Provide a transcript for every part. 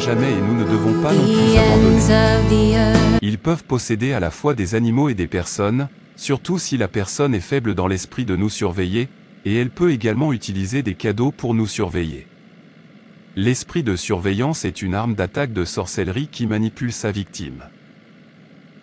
jamais et nous ne devons pas non plus abandonner. Ils peuvent posséder à la fois des animaux et des personnes, surtout si la personne est faible dans l'esprit de nous surveiller, et elle peut également utiliser des cadeaux pour nous surveiller. L'esprit de surveillance est une arme d'attaque de sorcellerie qui manipule sa victime.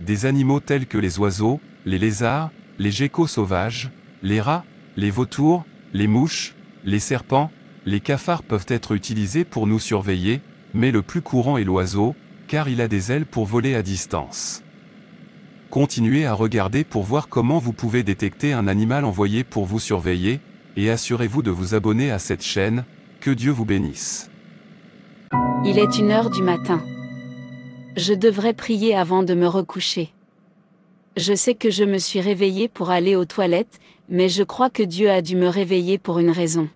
Des animaux tels que les oiseaux, les lézards, les geckos sauvages, les rats, les vautours, les mouches, les serpents, les cafards peuvent être utilisés pour nous surveiller, mais le plus courant est l'oiseau, car il a des ailes pour voler à distance. Continuez à regarder pour voir comment vous pouvez détecter un animal envoyé pour vous surveiller, et assurez-vous de vous abonner à cette chaîne. Que Dieu vous bénisse. Il est 1h du matin. Je devrais prier avant de me recoucher. Je sais que je me suis réveillée pour aller aux toilettes, mais je crois que Dieu a dû me réveiller pour une raison.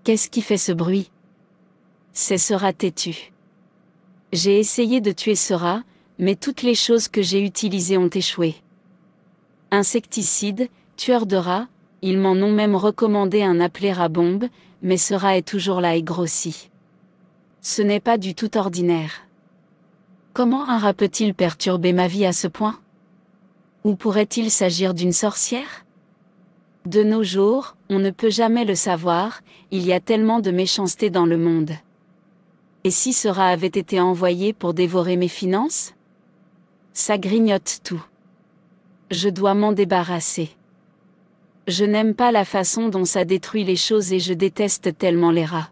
Qu'est-ce qui fait ce bruit? C'est ce rat têtu. J'ai essayé de tuer ce rat, mais toutes les choses que j'ai utilisées ont échoué. Insecticide, tueur de rats, ils m'en ont même recommandé un appelé rat bombe, mais ce rat est toujours là et grossit. Ce n'est pas du tout ordinaire. Comment un rat peut-il perturber ma vie à ce point? Ou pourrait-il s'agir d'une sorcière? De nos jours, on ne peut jamais le savoir, il y a tellement de méchanceté dans le monde. Et si ce rat avait été envoyé pour dévorer mes finances? Ça grignote tout. Je dois m'en débarrasser. Je n'aime pas la façon dont ça détruit les choses et je déteste tellement les rats.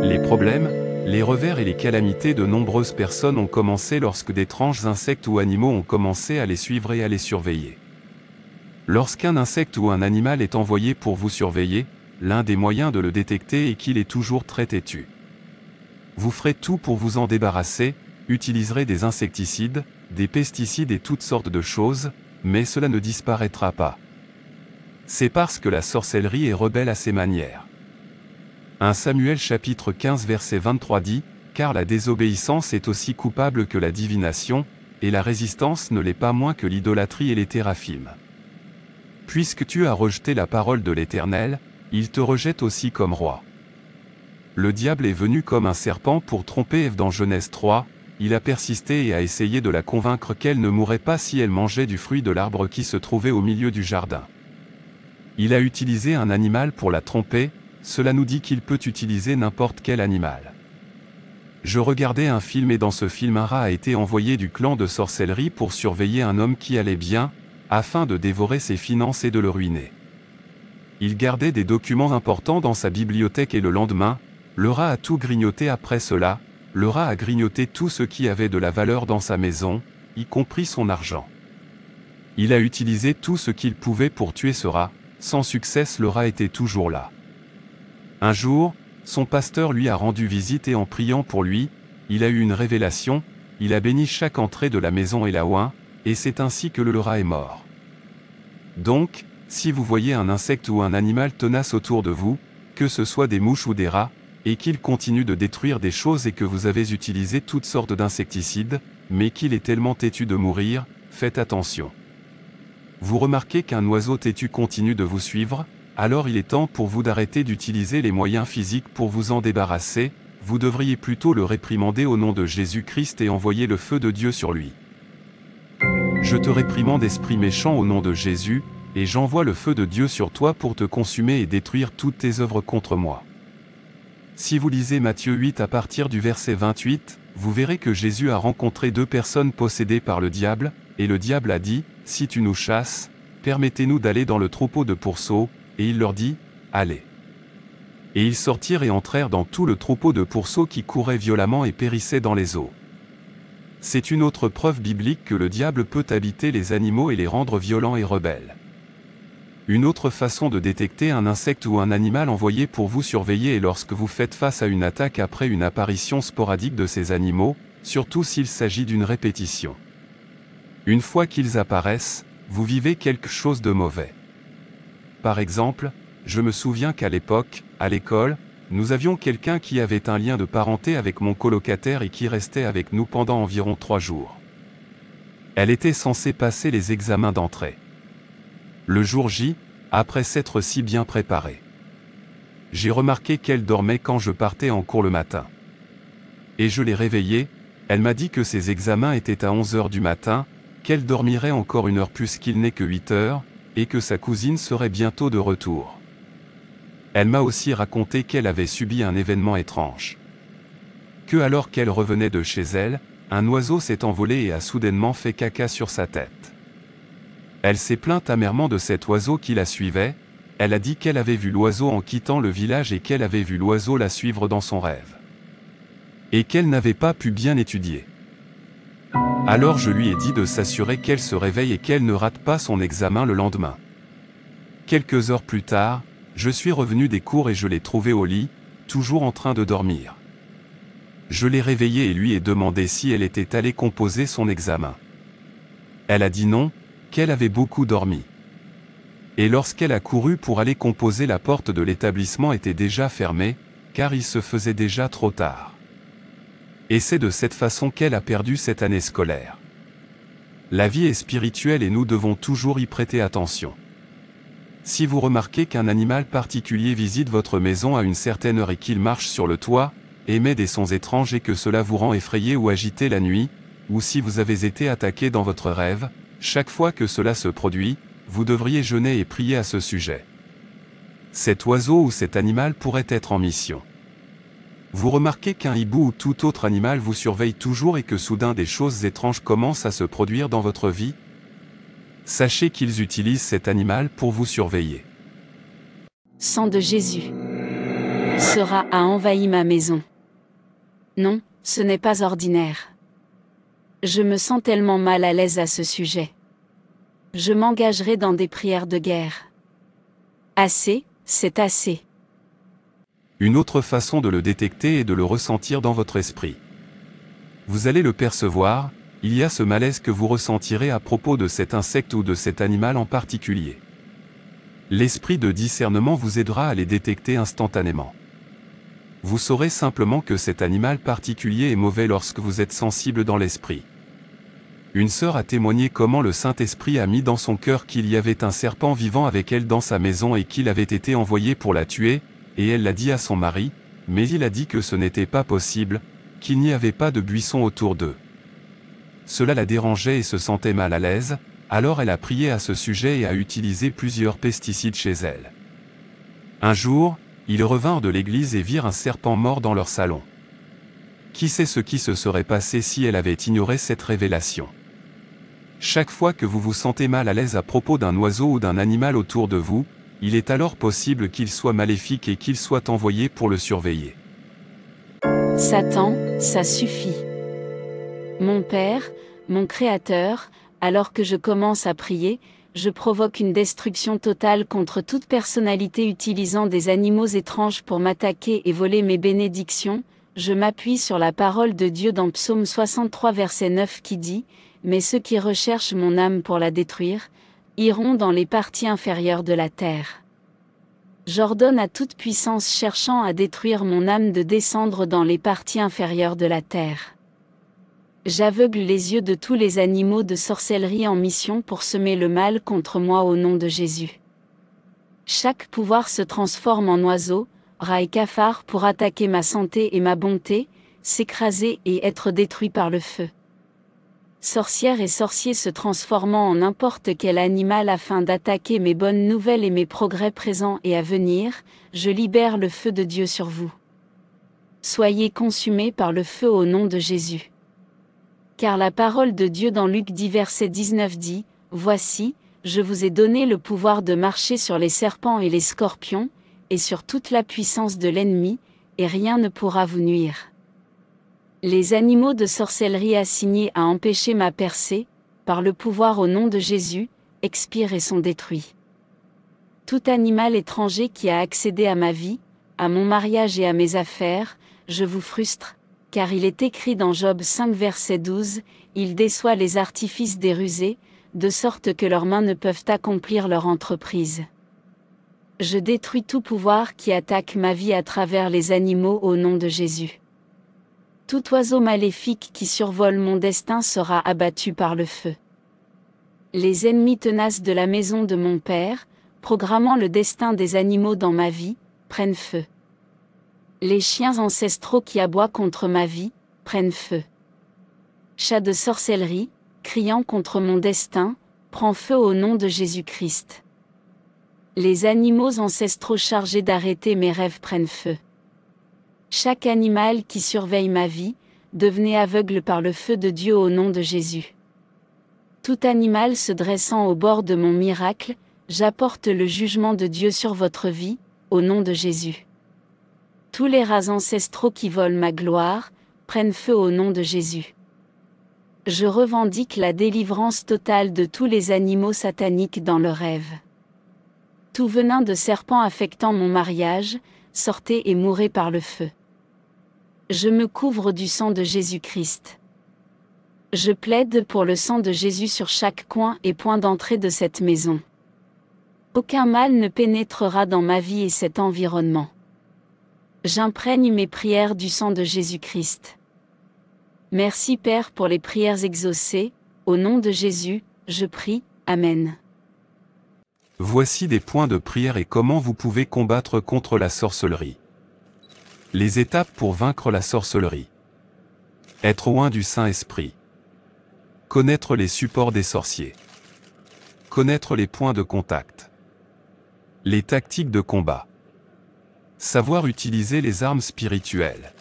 Les problèmes, les revers et les calamités de nombreuses personnes ont commencé lorsque d'étranges insectes ou animaux ont commencé à les suivre et à les surveiller. Lorsqu'un insecte ou un animal est envoyé pour vous surveiller, l'un des moyens de le détecter est qu'il est toujours très têtu. Vous ferez tout pour vous en débarrasser, utiliserez des insecticides, des pesticides et toutes sortes de choses, mais cela ne disparaîtra pas. C'est parce que la sorcellerie est rebelle à ses manières. 1 Samuel chapitre 15 verset 23 dit, « Car la désobéissance est aussi coupable que la divination, et la résistance ne l'est pas moins que l'idolâtrie et les téraphimes. Puisque tu as rejeté la parole de l'Éternel, il te rejette aussi comme roi. » Le diable est venu comme un serpent pour tromper Ève dans Genèse 3, il a persisté et a essayé de la convaincre qu'elle ne mourrait pas si elle mangeait du fruit de l'arbre qui se trouvait au milieu du jardin. Il a utilisé un animal pour la tromper, cela nous dit qu'il peut utiliser n'importe quel animal. Je regardais un film et dans ce film un rat a été envoyé du clan de sorcellerie pour surveiller un homme qui allait bien, afin de dévorer ses finances et de le ruiner. Il gardait des documents importants dans sa bibliothèque et le lendemain, le rat a tout grignoté. Après cela, le rat a grignoté tout ce qui avait de la valeur dans sa maison, y compris son argent. Il a utilisé tout ce qu'il pouvait pour tuer ce rat, sans succès le rat était toujours là. Un jour, son pasteur lui a rendu visite et en priant pour lui, il a eu une révélation, il a béni chaque entrée de la maison et la oint, et c'est ainsi que le rat est mort. Donc, si vous voyez un insecte ou un animal tenace autour de vous, que ce soit des mouches ou des rats, et qu'il continue de détruire des choses et que vous avez utilisé toutes sortes d'insecticides, mais qu'il est tellement têtu de mourir, faites attention. Vous remarquez qu'un oiseau têtu continue de vous suivre, alors il est temps pour vous d'arrêter d'utiliser les moyens physiques pour vous en débarrasser, vous devriez plutôt le réprimander au nom de Jésus-Christ et envoyer le feu de Dieu sur lui. Je te réprimande esprit méchant au nom de Jésus, et j'envoie le feu de Dieu sur toi pour te consumer et détruire toutes tes œuvres contre moi. Si vous lisez Matthieu 8 à partir du verset 28, vous verrez que Jésus a rencontré 2 personnes possédées par le diable, et le diable a dit, « Si tu nous chasses, permettez-nous d'aller dans le troupeau de pourceaux, et il leur dit, allez. Et ils sortirent et entrèrent dans tout le troupeau de pourceaux qui courait violemment et périssait dans les eaux. C'est une autre preuve biblique que le diable peut habiter les animaux et les rendre violents et rebelles. Une autre façon de détecter un insecte ou un animal envoyé pour vous surveiller est lorsque vous faites face à une attaque après une apparition sporadique de ces animaux, surtout s'il s'agit d'une répétition. Une fois qu'ils apparaissent, vous vivez quelque chose de mauvais. Par exemple, je me souviens qu'à l'époque, à l'école, nous avions quelqu'un qui avait un lien de parenté avec mon colocataire et qui restait avec nous pendant environ 3 jours. Elle était censée passer les examens d'entrée. Le jour J, après s'être si bien préparée. J'ai remarqué qu'elle dormait quand je partais en cours le matin. Et je l'ai réveillée, elle m'a dit que ses examens étaient à 11 heures du matin, qu'elle dormirait encore 1 heure puisqu'il n'est que 8 heures, et que sa cousine serait bientôt de retour. Elle m'a aussi raconté qu'elle avait subi un événement étrange. Que alors qu'elle revenait de chez elle, un oiseau s'est envolé et a soudainement fait caca sur sa tête. Elle s'est plainte amèrement de cet oiseau qui la suivait, elle a dit qu'elle avait vu l'oiseau en quittant le village et qu'elle avait vu l'oiseau la suivre dans son rêve. Et qu'elle n'avait pas pu bien étudier. Alors je lui ai dit de s'assurer qu'elle se réveille et qu'elle ne rate pas son examen le lendemain. Quelques heures plus tard, je suis revenu des cours et je l'ai trouvée au lit, toujours en train de dormir. Je l'ai réveillée et lui ai demandé si elle était allée composer son examen. Elle a dit non, qu'elle avait beaucoup dormi. Et lorsqu'elle a couru pour aller composer, la porte de l'établissement était déjà fermée, car il se faisait déjà trop tard. Et c'est de cette façon qu'elle a perdu cette année scolaire. La vie est spirituelle et nous devons toujours y prêter attention. Si vous remarquez qu'un animal particulier visite votre maison à une certaine heure et qu'il marche sur le toit, émet des sons étranges et que cela vous rend effrayé ou agité la nuit, ou si vous avez été attaqué dans votre rêve, chaque fois que cela se produit, vous devriez jeûner et prier à ce sujet. Cet oiseau ou cet animal pourrait être en mission. Vous remarquez qu'un hibou ou tout autre animal vous surveille toujours et que soudain des choses étranges commencent à se produire dans votre vie? Sachez qu'ils utilisent cet animal pour vous surveiller. Sang de Jésus. Sera a envahi ma maison. Non, ce n'est pas ordinaire. Je me sens tellement mal à l'aise à ce sujet. Je m'engagerai dans des prières de guerre. Assez, c'est assez. Une autre façon de le détecter est de le ressentir dans votre esprit. Vous allez le percevoir, il y a ce malaise que vous ressentirez à propos de cet insecte ou de cet animal en particulier. L'esprit de discernement vous aidera à les détecter instantanément. Vous saurez simplement que cet animal particulier est mauvais lorsque vous êtes sensible dans l'esprit. Une sœur a témoigné comment le Saint-Esprit a mis dans son cœur qu'il y avait un serpent vivant avec elle dans sa maison et qu'il avait été envoyé pour la tuer, et elle l'a dit à son mari, mais il a dit que ce n'était pas possible, qu'il n'y avait pas de buisson autour d'eux. Cela la dérangeait et se sentait mal à l'aise, alors elle a prié à ce sujet et a utilisé plusieurs pesticides chez elle. Un jour, ils revinrent de l'église et virent un serpent mort dans leur salon. Qui sait ce qui se serait passé si elle avait ignoré cette révélation? Chaque fois que vous vous sentez mal à l'aise à propos d'un oiseau ou d'un animal autour de vous, il est alors possible qu'il soit maléfique et qu'il soit envoyé pour le surveiller. Satan, ça suffit. Mon Père, mon Créateur, alors que je commence à prier, je provoque une destruction totale contre toute personnalité utilisant des animaux étranges pour m'attaquer et voler mes bénédictions. Je m'appuie sur la parole de Dieu dans Psaume 63 verset 9 qui dit « Mais ceux qui recherchent mon âme pour la détruire, iront dans les parties inférieures de la terre. » J'ordonne à toute puissance cherchant à détruire mon âme de descendre dans les parties inférieures de la terre. J'aveugle les yeux de tous les animaux de sorcellerie en mission pour semer le mal contre moi au nom de Jésus. Chaque pouvoir se transforme en oiseau, rat et cafard pour attaquer ma santé et ma bonté, s'écraser et être détruit par le feu. Sorcières et sorciers se transformant en n'importe quel animal afin d'attaquer mes bonnes nouvelles et mes progrès présents et à venir, je libère le feu de Dieu sur vous. Soyez consumés par le feu au nom de Jésus. Car la parole de Dieu dans Luc 10 verset 19 dit, « Voici, je vous ai donné le pouvoir de marcher sur les serpents et les scorpions, et sur toute la puissance de l'ennemi, et rien ne pourra vous nuire. » Les animaux de sorcellerie assignés à empêcher ma percée, par le pouvoir au nom de Jésus, expirent et sont détruits. Tout animal étranger qui a accédé à ma vie, à mon mariage et à mes affaires, je vous frustre, car il est écrit dans Job 5 verset 12, « Il déçoit les artifices des rusés, de sorte que leurs mains ne peuvent accomplir leur entreprise. » Je détruis tout pouvoir qui attaque ma vie à travers les animaux au nom de Jésus. Tout oiseau maléfique qui survole mon destin sera abattu par le feu. Les ennemis tenaces de la maison de mon Père, programmant le destin des animaux dans ma vie, prennent feu. Les chiens ancestraux qui aboient contre ma vie, prennent feu. Chat de sorcellerie, criant contre mon destin, prends feu au nom de Jésus-Christ. Les animaux ancestraux chargés d'arrêter mes rêves prennent feu. Chaque animal qui surveille ma vie, devenez aveugle par le feu de Dieu au nom de Jésus. Tout animal se dressant au bord de mon miracle, j'apporte le jugement de Dieu sur votre vie, au nom de Jésus. Tous les rats ancestraux qui volent ma gloire, prennent feu au nom de Jésus. Je revendique la délivrance totale de tous les animaux sataniques dans le rêve. Tout venin de serpent affectant mon mariage, sortez et mourrez par le feu. Je me couvre du sang de Jésus-Christ. Je plaide pour le sang de Jésus sur chaque coin et point d'entrée de cette maison. Aucun mal ne pénétrera dans ma vie et cet environnement. J'imprègne mes prières du sang de Jésus-Christ. Merci Père pour les prières exaucées, au nom de Jésus, je prie, Amen. Voici des points de prière et comment vous pouvez combattre contre la sorcellerie. Les étapes pour vaincre la sorcellerie. Être loin du Saint-Esprit. Connaître les supports des sorciers. Connaître les points de contact. Les tactiques de combat. Savoir utiliser les armes spirituelles.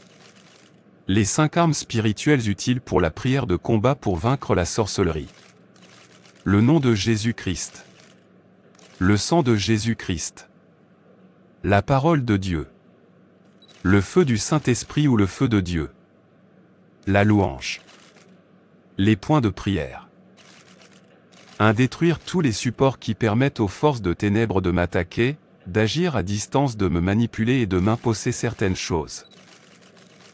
Les 5 armes spirituelles utiles pour la prière de combat pour vaincre la sorcellerie. Le nom de Jésus-Christ. Le sang de Jésus-Christ. La parole de Dieu. Le feu du Saint-Esprit ou le feu de Dieu. La louange. Les points de prière. 1. Détruire tous les supports qui permettent aux forces de ténèbres de m'attaquer, d'agir à distance, de me manipuler et de m'imposer certaines choses.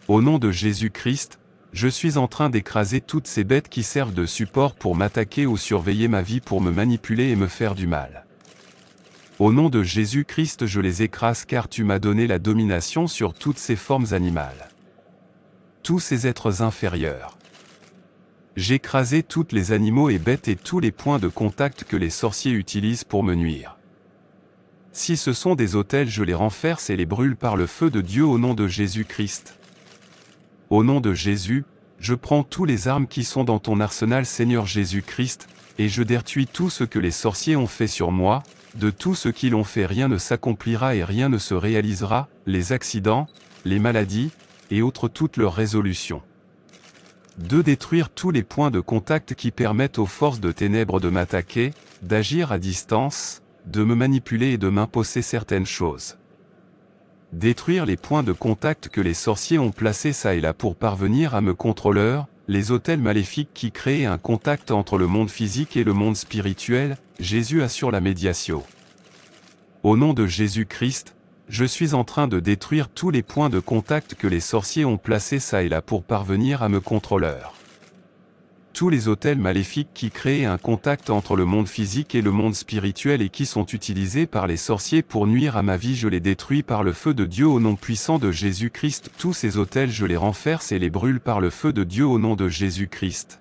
Au nom de Jésus-Christ, je suis en train d'écraser toutes ces bêtes qui servent de support pour m'attaquer ou surveiller ma vie, pour me manipuler et me faire du mal. Au nom de Jésus-Christ, je les écrase car tu m'as donné la domination sur toutes ces formes animales. Tous ces êtres inférieurs. J'écrasais tous les animaux et bêtes et tous les points de contact que les sorciers utilisent pour me nuire. Si ce sont des autels, je les renverse et les brûle par le feu de Dieu au nom de Jésus-Christ. Au nom de Jésus, je prends tous les armes qui sont dans ton arsenal, Seigneur Jésus-Christ, et je détruis tout ce que les sorciers ont fait sur moi. De tout ce qu'ils ont fait, rien ne s'accomplira et rien ne se réalisera, les accidents, les maladies, et autres toutes leurs résolutions. 2. Détruire tous les points de contact qui permettent aux forces de ténèbres de m'attaquer, d'agir à distance, de me manipuler et de m'imposer certaines choses. Détruire les points de contact que les sorciers ont placés ça et là pour parvenir à me contrôler, les autels maléfiques qui créent un contact entre le monde physique et le monde spirituel, Jésus assure la médiation. Au nom de Jésus-Christ, je suis en train de détruire tous les points de contact que les sorciers ont placés ça et là pour parvenir à me contrôler. Tous les autels maléfiques qui créent un contact entre le monde physique et le monde spirituel et qui sont utilisés par les sorciers pour nuire à ma vie, je les détruis par le feu de Dieu au nom puissant de Jésus-Christ. Tous ces autels, je les renverse et les brûle par le feu de Dieu au nom de Jésus-Christ.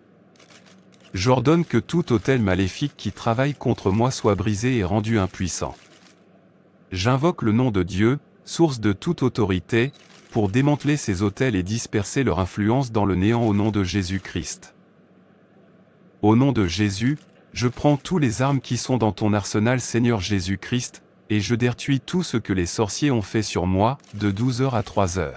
J'ordonne que tout autel maléfique qui travaille contre moi soit brisé et rendu impuissant. J'invoque le nom de Dieu, source de toute autorité, pour démanteler ces autels et disperser leur influence dans le néant au nom de Jésus-Christ. Au nom de Jésus, je prends tous les armes qui sont dans ton arsenal, Seigneur Jésus-Christ, et je détruis tout ce que les sorciers ont fait sur moi, de 12h à 3h.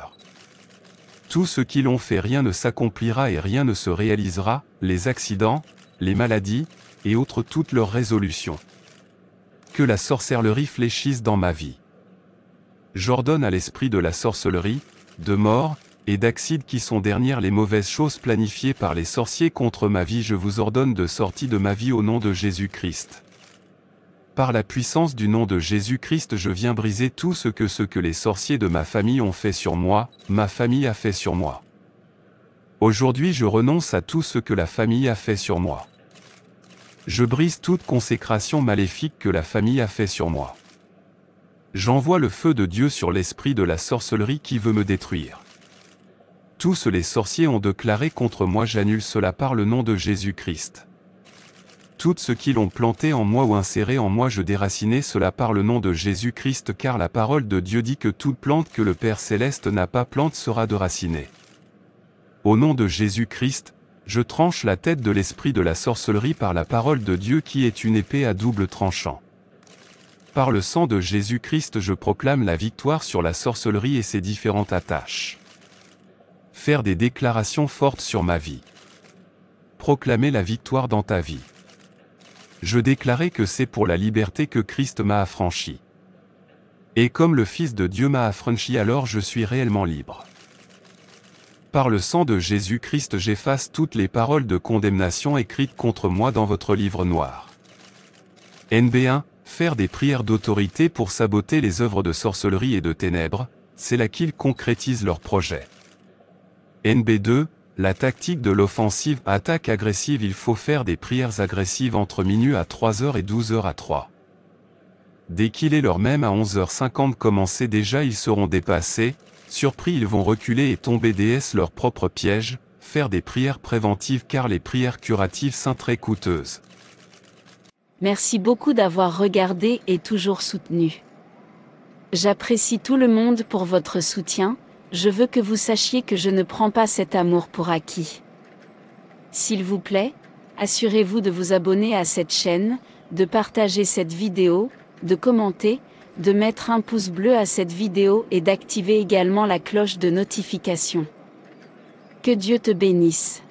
Tout ce qu'ils ont fait, rien ne s'accomplira et rien ne se réalisera, les accidents, les maladies, et autres toutes leurs résolutions. Que la sorcellerie fléchisse dans ma vie. J'ordonne à l'esprit de la sorcellerie, de mort, et d'acide qui sont derrière les mauvaises choses planifiées par les sorciers contre ma vie, je vous ordonne de sortir de ma vie au nom de Jésus-Christ. Par la puissance du nom de Jésus-Christ, je viens briser tout ce que les sorciers de ma famille ont fait sur moi, ma famille a fait sur moi. Aujourd'hui, je renonce à tout ce que la famille a fait sur moi. Je brise toute consécration maléfique que la famille a fait sur moi. J'envoie le feu de Dieu sur l'esprit de la sorcellerie qui veut me détruire. Tous les sorciers ont déclaré contre moi, j'annule cela par le nom de Jésus-Christ. Tout ce qu'ils ont planté en moi ou inséré en moi, je déracine cela par le nom de Jésus-Christ, car la parole de Dieu dit que toute plante que le Père Céleste n'a pas plante sera déracinée. Au nom de Jésus-Christ, je tranche la tête de l'esprit de la sorcellerie par la parole de Dieu qui est une épée à double tranchant. Par le sang de Jésus-Christ, je proclame la victoire sur la sorcellerie et ses différentes attaches. Faire des déclarations fortes sur ma vie. Proclamer la victoire dans ta vie. Je déclarais que c'est pour la liberté que Christ m'a affranchi. Et comme le Fils de Dieu m'a affranchi, alors je suis réellement libre. Par le sang de Jésus-Christ, j'efface toutes les paroles de condamnation écrites contre moi dans votre livre noir. NB1, faire des prières d'autorité pour saboter les œuvres de sorcellerie et de ténèbres, c'est là qu'ils concrétisent leurs projets. NB2, la tactique de l'offensive attaque agressive. Il faut faire des prières agressives entre minuit à 3h et 12h à 3. Dès qu'il est l'heure même à 11h50 commencez déjà, ils seront dépassés, surpris ils vont reculer et tomber DS leur propre piège, faire des prières préventives car les prières curatives sont très coûteuses. Merci beaucoup d'avoir regardé et toujours soutenu. J'apprécie tout le monde pour votre soutien, je veux que vous sachiez que je ne prends pas cet amour pour acquis. S'il vous plaît, assurez-vous de vous abonner à cette chaîne, de partager cette vidéo, de commenter, de mettre un pouce bleu à cette vidéo et d'activer également la cloche de notification. Que Dieu te bénisse.